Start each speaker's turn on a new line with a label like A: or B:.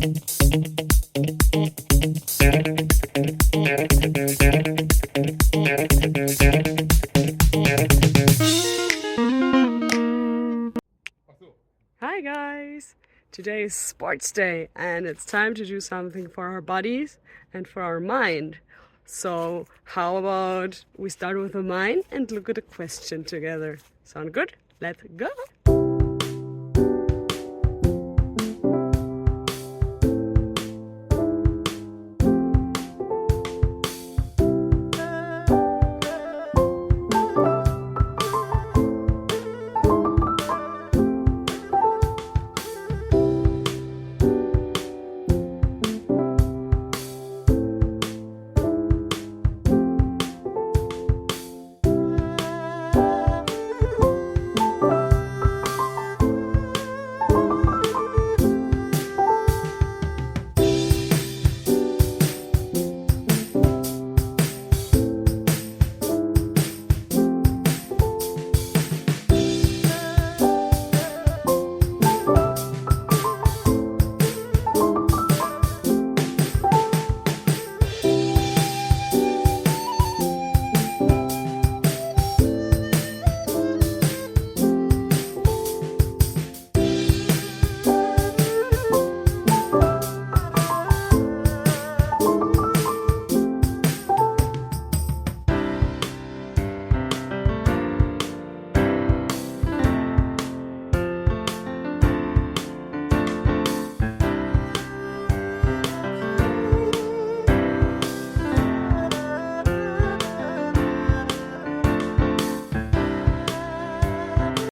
A: Hi guys! Today is sports day and it's time to do something for our bodies and for our mind. So how about we start with the mind and look at a question together? Sound good? Let's go!